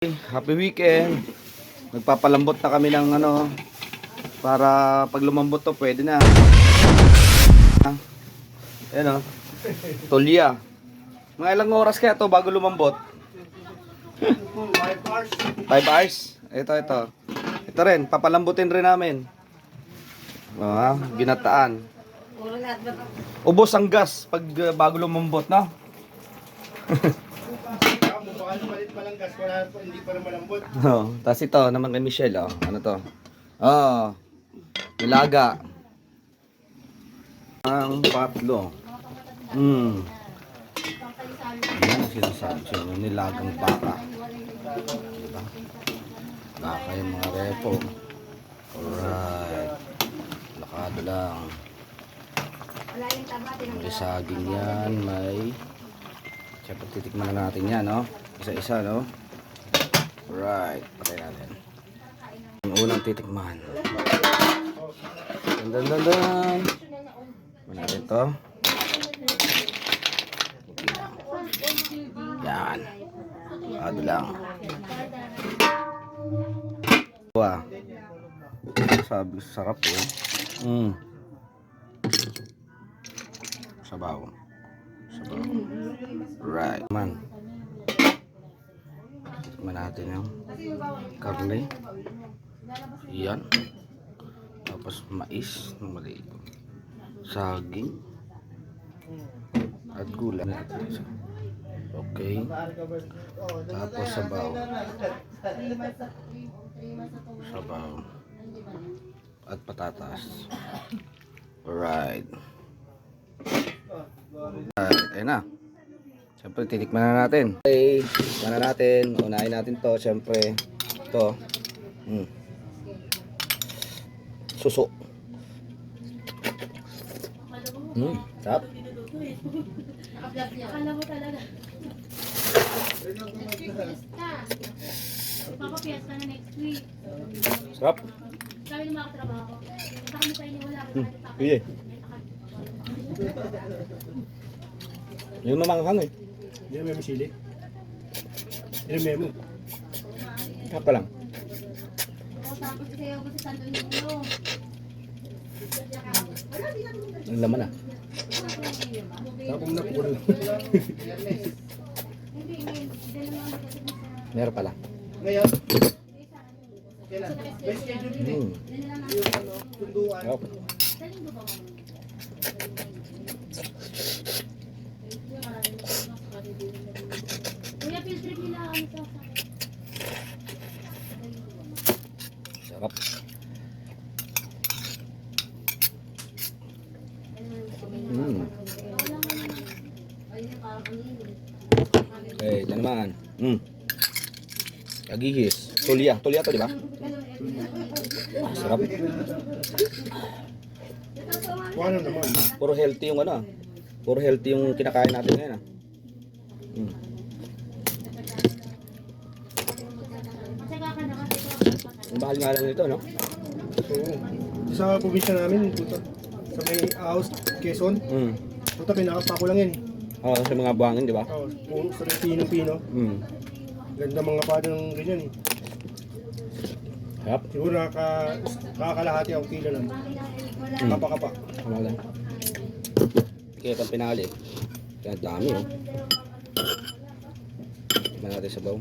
Happy weekend. Nagpapalambot na kami ng para pag lumambot to pwede na. Ayan o. Tolya. Mga ilang oras kaya to bago lumambot? 5 hours. 5 hours? Ito. Ito rin, papalambutin rin namin. Ginataan. Ubos ang gas pag bago lumambot, no? Palit pa lang gas, hindi pa naman malambot. Tapos ito naman kay Michelle, ano to? Nilaga. Ang patlo. Yan ang sinasabi siya, nilagang baka. Diba? Baka yung mga repo. Alright. Lakado lang. May saging yan, may... Siyempre titikman na natin yan, no? Isa-isa, no? Alright, patay natin. Ang unang titikman. Dan. Ano natin to? Yan. Ado lang. Wow. Sabi, sarap eh. Sabaw. Right, man. Tikman natin yung karne. Yan. Tapos mais na maliit. Saging. At gulay. Okay. Tapos sabaw. At patatas. Alright. Ayun na. Siyempre titikman na natin. Okay, titikman na natin. Unahin natin to. Siyempre ito. Suso. Sarap. Akala mo talaga. Papapiesta na next week. Sarap. Sabi ng mga katrabaho. Sa kami pa iniwala ko. Sige. Yung mamanghang eh. Hindi na may masili. Hindi mo. Hapa lang. Tapos kayo ko sa Santo Niño. Ang laman ah. Tapos na po. Meron pala. Ngayon? Kailan? May schedule din eh. Tunduan. Okay. Kuya, field trip nila ano sa Sarap. Okay, ito naman. Agihis. Tolya to, di ba? Sarap. Paano naman? Puro healthy yung Puro healthy yung kinakain natin ngayon Ang mahal nga lang nito, no? Oo. Sa probinsya namin, puta. Sa may house, Quezon. Puta, pinakapako lang yan. Oo, sa mga buhangin, di ba? Oo. Sa may pino-pino. Ganda mga pado ng ganyan eh. Sarap. Siguro nakakalahati ang kilo lang. Kapa-kapa. Tama lang. Kaya itong pinali. Kaya dami, Tignan natin sa baw.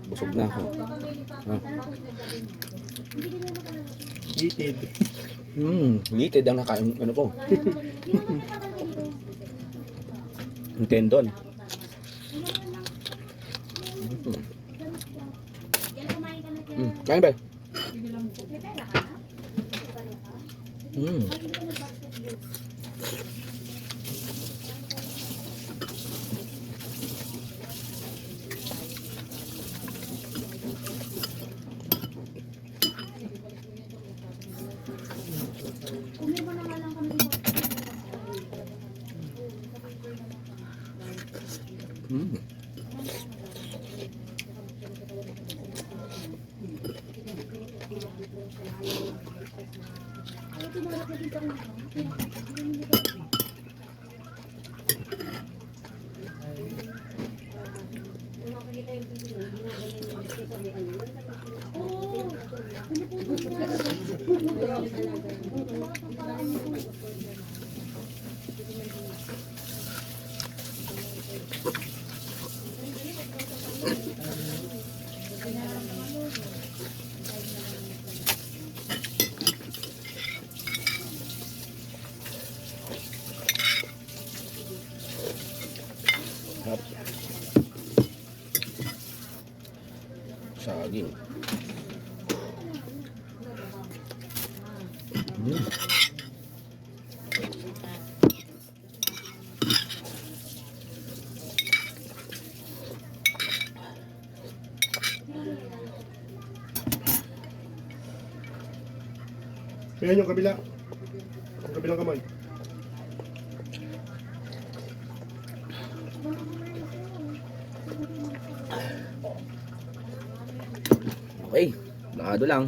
Busog na ako. Heated. Litid ang nakain, ko. Yung tendon. Kain ba? Hop. Saging. Ayan yung kabila. Yung kabilang kamay. Okay, nakado lang.